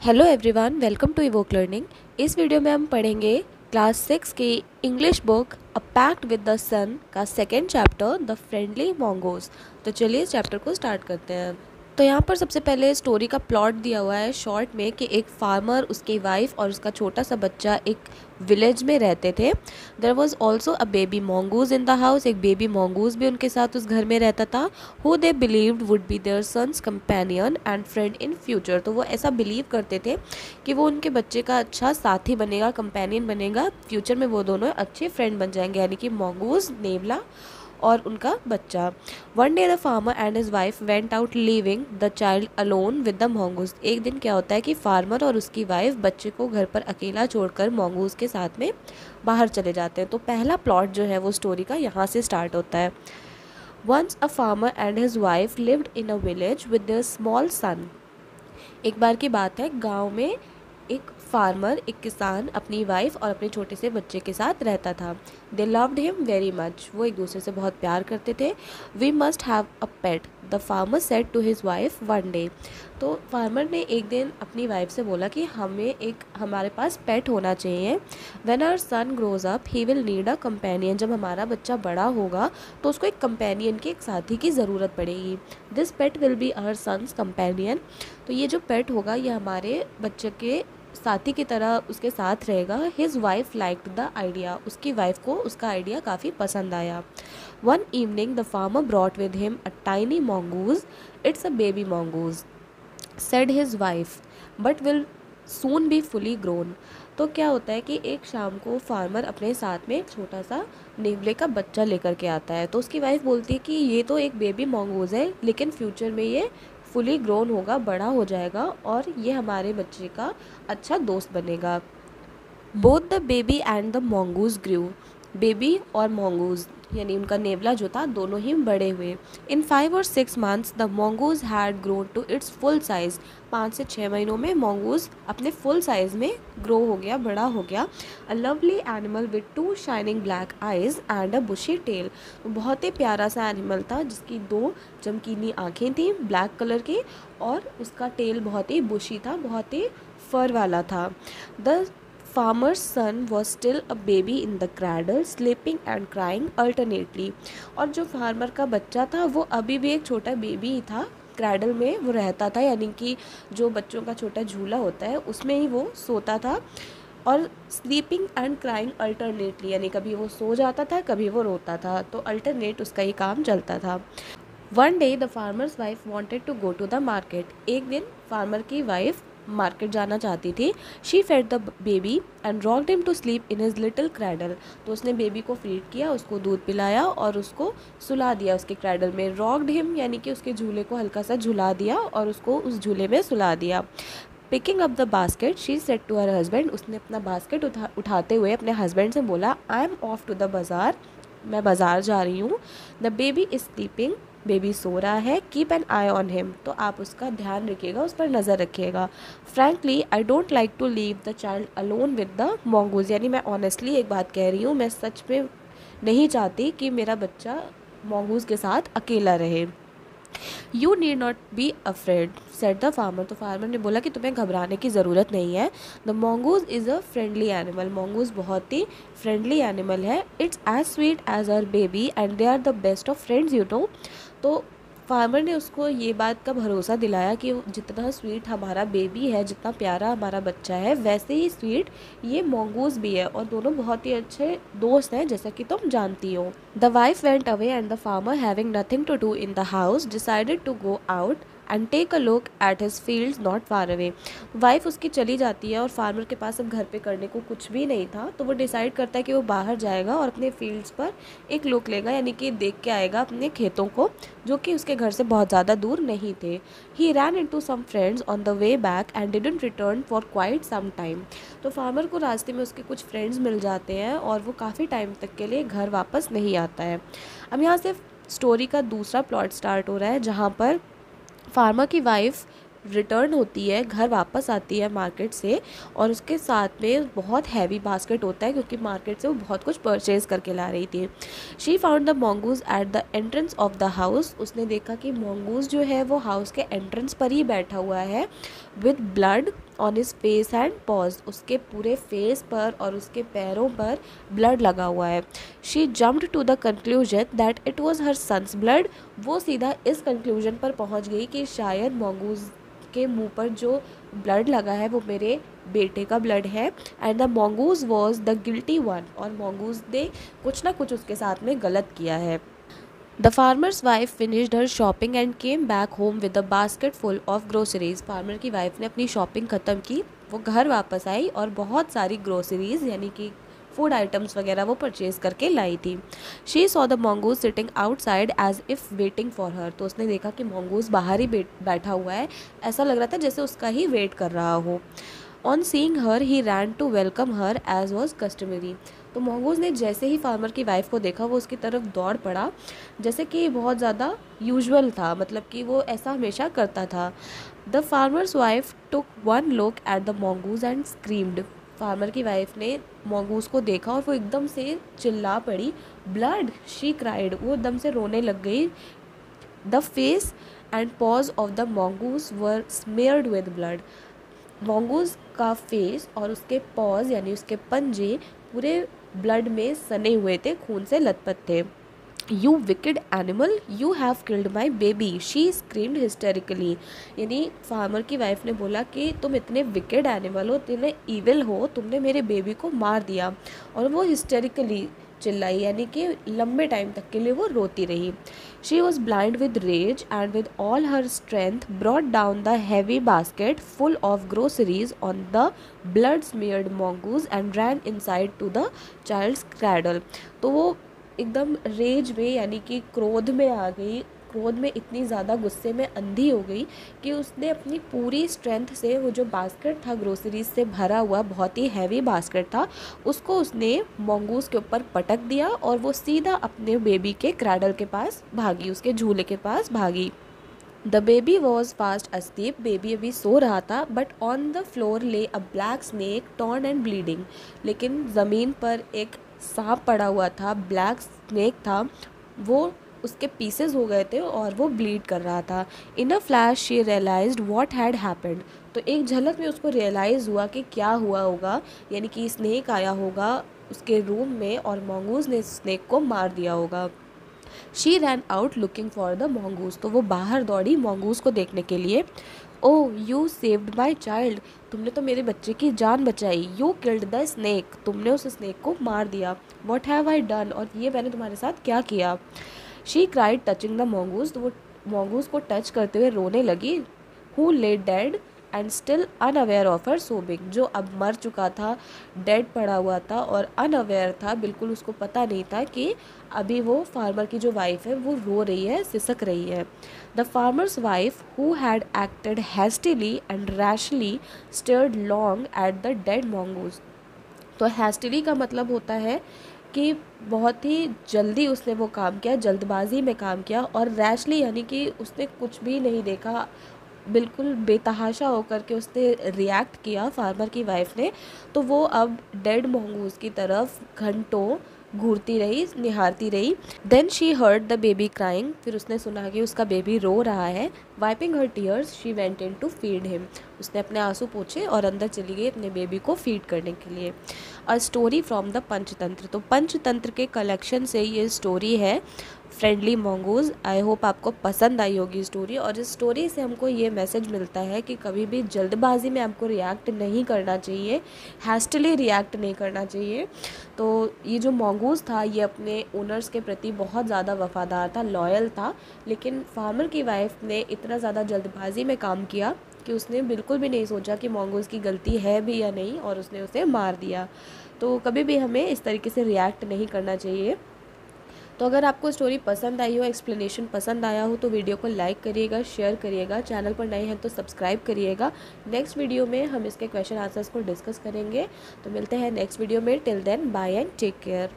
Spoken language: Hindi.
Hello everyone, welcome to Evoke Learning. इस वीडियो में हम पढ़ेंगे क्लास 6 की English book a pact with the sun का second chapter the friendly mongoose. तो चलिए इस चैप्टर को स्टार्ट करते हैं। तो यहाँ पर सबसे पहले स्टोरी का प्लॉट दिया हुआ है शॉर्ट में कि एक फार्मर, उसकी वाइफ और उसका छोटा सा बच्चा एक विलेज में रहते थे। There was also a baby mongoose in the house. एक बेबी मोंगूज भी उनके साथ उस घर में रहता था। Who they believed would be their son's companion and friend in future. तो वो ऐसा बिलीव करते थे कि वो उनके बच्चे का अच्छा साथी बनेगा, कंपेनियन बनेगा। फ्यूचर में वो दोनों अच्छे फ्रेंड बन जाएंगे, यानी कि मोंगूज, नेवला और उनका बच्चा। One day the farmer and his wife went out leaving the child alone with the mongoose. एक दिन क्या होता है कि फार्मर और उसकी वाइफ बच्चे को घर पर अकेला छोड़कर मोंगूज के साथ में बाहर चले जाते हैं। तो पहला प्लॉट जो है वो स्टोरी का यहाँ से स्टार्ट होता है। Once a farmer and his wife lived in a village with their small son. एक बार की बात है, गांव में एक फार्मर, एक किसान अपनी वाइफ और अपने छोटे से बच्चे के साथ रहता था। They loved him very much. वो एक दूसरे से बहुत प्यार करते थे। We must have a pet, the farmer said to his wife one day. तो फार्मर ने एक दिन अपनी वाइफ से बोला कि हमारे पास पेट होना चाहिए। When our son grows up he will need a companion. जब हमारा बच्चा बड़ा होगा तो उसको एक कंपेनियन की, एक साथी की ज़रूरत पड़ेगी। This pet will be our son's companion. तो ये जो पेट होगा ये हमारे बच्चे के साथी की तरह उसके साथ रहेगा। His wife liked the idea. उसकी वाइफ को उसका आइडिया काफ़ी पसंद आया। One evening the farmer brought with him a tiny mongoose. It's a baby mongoose, said his wife, but will soon be fully grown. तो क्या होता है कि एक शाम को फार्मर अपने साथ में एक छोटा सा नेवले का बच्चा लेकर के आता है। तो उसकी वाइफ बोलती है कि ये तो एक बेबी मोंगूज है, लेकिन फ्यूचर में ये फुली ग्रोन होगा, बड़ा हो जाएगा और ये हमारे बच्चे का अच्छा दोस्त बनेगा। Both the baby and the mongoose grew. Baby और मोंगूज यानी उनका नेवला जो था दोनों ही बड़े हुए। इन 5 और 6 months the mongoose had grown to its full size. 5 से 6 महीनों में मोंगूज अपने फुल साइज में ग्रो हो गया, बड़ा हो गया। A lovely animal with 2 shining black eyes and a bushy tail. बहुत ही प्यारा सा एनिमल था जिसकी 2 चमकीली आँखें थी ब्लैक कलर की, और उसका टेल बहुत ही बुशी था, बहुत ही फर वाला था। The farmer's son was still a baby in the cradle, sleeping and crying alternately। और जो फार्मर का बच्चा था वो अभी भी एक छोटा बेबी ही था, क्रैडल में वो रहता था, यानी कि जो बच्चों का छोटा झूला होता है उसमें ही वो सोता था। और स्लीपिंग एंड क्राइंग अल्टरनेटली, यानी कभी वो सो जाता था, कभी वो रोता था, तो अल्टरनेट उसका ये काम चलता था। One day the farmer's wife wanted to go to the market. एक दिन फार्मर की वाइफ मार्केट जाना चाहती थी। She fed the baby and rocked him to sleep in his little cradle. तो उसने बेबी को फीड किया, उसको दूध पिलाया और उसको सुला दिया उसके क्रैडल में। रॉक्ड हिम यानी कि उसके झूले को हल्का सा झुला दिया और उसको उस झूले में सुला दिया। Picking up the basket she said to her husband. उसने अपना बास्केट उठाते हुए अपने हस्बैंड से बोला, I am off to the bazaar, मैं बाज़ार जा रही हूँ। The baby is sleeping, baby सो रहा है। Keep an eye on him, तो आप उसका ध्यान रखिएगा, उस पर नज़र रखिएगा। Frankly I don't like to leave the child alone with the mongoose. यानी मैं ऑनेस्टली एक बात कह रही हूँ, मैं सच में नहीं चाहती कि मेरा बच्चा मोंगूज के साथ अकेला रहे। You need not be afraid, said the farmer. तो फार्मर ने बोला कि तुम्हें घबराने की ज़रूरत नहीं है। The mongoose is a friendly animal. Mongoose बहुत ही फ्रेंडली एनिमल है। It's as sweet as our baby and they are the best of friends you know. तो फार्मर ने उसको ये बात का भरोसा दिलाया कि जितना स्वीट हमारा बेबी है, जितना प्यारा हमारा बच्चा है, वैसे ही स्वीट ये मोंगूज भी है, और दोनों बहुत ही अच्छे दोस्त हैं जैसा कि तुम जानती हो। The wife went away and the farmer having nothing to do in the house decided to go out and take a look at his fields not far away. Wife उसकी चली जाती है और फार्मर के पास अब घर पे करने को कुछ भी नहीं था, तो वो डिसाइड करता है कि वो बाहर जाएगा और अपने फील्ड्स पर एक लुक लेगा, यानी कि देख के आएगा अपने खेतों को, जो कि उसके घर से बहुत ज़्यादा दूर नहीं थे। He ran into some friends on the way back and didn't return for quite some time. तो फार्मर को रास्ते में उसके कुछ फ्रेंड्स मिल जाते हैं और वो काफ़ी टाइम तक के लिए घर वापस नहीं आता है। अब यहाँ से स्टोरी का दूसरा प्लॉट स्टार्ट हो रहा है, जहाँ पर फार्मर की वाइफ रिटर्न होती है, घर वापस आती है मार्केट से, और उसके साथ में बहुत हैवी बास्केट होता है क्योंकि मार्केट से वो बहुत कुछ परचेज़ करके ला रही थी। She found the mongoose at the entrance of the house. उसने देखा कि मोंगूज जो है वो हाउस के एंट्रेंस पर ही बैठा हुआ है। With blood on his face and pause, उसके पूरे फेस पर और उसके पैरों पर ब्लड लगा हुआ है। She jumped to the conclusion that it was her son's blood, वो सीधा इस कंक्लूजन पर पहुंच गई कि शायद मोंगूज के मुंह पर जो ब्लड लगा है वो मेरे बेटे का ब्लड है। And the mongoose was the guilty one, और मोंगूज ने कुछ ना कुछ उसके साथ में गलत किया है। The farmer's wife finished her shopping and came back home with a basket full of groceries. Farmer की वाइफ ने अपनी शॉपिंग ख़त्म की, वो घर वापस आई और बहुत सारी ग्रोसरीज यानी कि फूड आइटम्स वगैरह वो परचेज करके लाई थी। She saw the mongoose sitting outside as if waiting for her, तो उसने देखा कि mongoose बाहर ही बैठा हुआ है, ऐसा लग रहा था जैसे उसका ही वेट कर रहा हो। On seeing her he ran to welcome her as was customary, तो mongoose ने जैसे ही फार्मर की वाइफ को देखा वो उसकी तरफ दौड़ पड़ा, जैसे कि बहुत ज़्यादा यूजुअल था, मतलब कि वो ऐसा हमेशा करता था। The farmer's wife took one look at the mongoose and screamed, farmer की वाइफ ने mongoose को देखा और वो एकदम से चिल्ला पड़ी। ब्लड, शी क्राइड, वो एकदम से रोने लग गई। The face and paws of the mongoose were smeared with blood, mongoose का फेस और उसके पॉज यानी उसके पंजे पूरे ब्लड में सने हुए थे, खून से लथपथ थे। You wicked animal, you have killed my baby, she screamed हिस्टेरिकली, यानी फार्मर की वाइफ ने बोला कि तुम इतने विकेड एनिमल हो, तुमने ईविल हो, तुमने मेरे बेबी को मार दिया। और वो हिस्टेरिकली चिल्लाई, यानी कि लंबे टाइम तक के लिए वो रोती रही। She was blind with rage and with all her strength brought down the heavy basket full of groceries on the blood smeared mongoose and ran inside to the child's cradle, तो वो एकदम रेज में यानी कि क्रोध में आ गई, क्रोध में इतनी ज़्यादा गुस्से में अंधी हो गई कि उसने अपनी पूरी स्ट्रेंथ से वो जो बास्केट था ग्रोसरीज से भरा हुआ, बहुत ही हैवी बास्केट था, उसको उसने mongoose के ऊपर पटक दिया और वो सीधा अपने बेबी के क्रैडल के पास भागी, उसके झूले के पास भागी। The baby was fast asleep, baby अभी सो रहा था, बट ऑन द फ्लोर ले अ black snake torn and bleeding, लेकिन ज़मीन पर एक सांप पड़ा हुआ था, ब्लैक स्नेक था, वो उसके पीसेस हो गए थे और वो ब्लीड कर रहा था। In a flash she realised what had happened, तो एक झलक में उसको रियलाइज़ हुआ कि क्या हुआ होगा, यानी कि स्नेक आया होगा उसके रूम में और mongoose ने स्नेक को मार दिया होगा। She ran out looking for the mongoose, तो वो बाहर दौड़ी mongoose को देखने के लिए। ओ यू सेव्ड माई चाइल्ड, तुमने तो मेरे बच्चे की जान बचाई। यू किल्ड द स्नेक, तुमने उस स्नेक को मार दिया। वॉट हैव आई डन, और ये मैंने तुम्हारे साथ क्या किया। She cried touching the mongoose, तो वो mongoose को टच करते हुए रोने लगी। हु ले dead and still unaware of her सोबिंग, जो अब मर चुका था, डेड पड़ा हुआ था और अनअवेयर था, बिल्कुल उसको पता नहीं था कि अभी वो फार्मर की जो वाइफ है वो रो रही है, सिसक रही है। The farmer's wife who had acted hastily and rashly stared long at the dead mongoose, तो हैस्टिली का मतलब होता है कि बहुत ही जल्दी उसने वो काम किया, जल्दबाजी में काम किया, और रैशली यानी कि उसने कुछ भी नहीं देखा, बिल्कुल बेतहाशा होकर के उसने रिएक्ट किया फार्मर की वाइफ ने। तो वो अब डेड mongoose की तरफ घंटों घूरती रही, निहारती रही। Then she heard the baby crying, फिर उसने सुना कि उसका बेबी रो रहा है। Wiping her tears she went in to feed him, उसने अपने आंसू पोंछे और अंदर चली गई अपने बेबी को फीड करने के लिए। A story from the Panchatantra, तो पंचतंत्र के कलेक्शन से ये स्टोरी है फ्रेंडली mongoose। आई होप आपको पसंद आई होगी स्टोरी, और इस स्टोरी से हमको ये मैसेज मिलता है कि कभी भी जल्दबाजी में आपको रिएक्ट नहीं करना चाहिए, हैस्टिली रिएक्ट नहीं करना चाहिए। तो ये जो mongoose था ये अपने ओनर्स के प्रति बहुत ज़्यादा वफ़ादार था, लॉयल था, लेकिन फार्मर की वाइफ ने इतना ज़्यादा जल्दबाजी में काम किया कि उसने बिल्कुल भी नहीं सोचा कि mongoose की गलती है भी या नहीं, और उसने उसे मार दिया। तो कभी भी हमें इस तरीके से रिएक्ट नहीं करना चाहिए। तो अगर आपको स्टोरी पसंद आई हो, एक्सप्लेनेशन पसंद आया हो, तो वीडियो को लाइक करिएगा, शेयर करिएगा, चैनल पर नए हैं तो सब्सक्राइब करिएगा। नेक्स्ट वीडियो में हम इसके क्वेश्चन आंसर्स को डिस्कस करेंगे। तो मिलते हैं नेक्स्ट वीडियो में, till then bye and take care.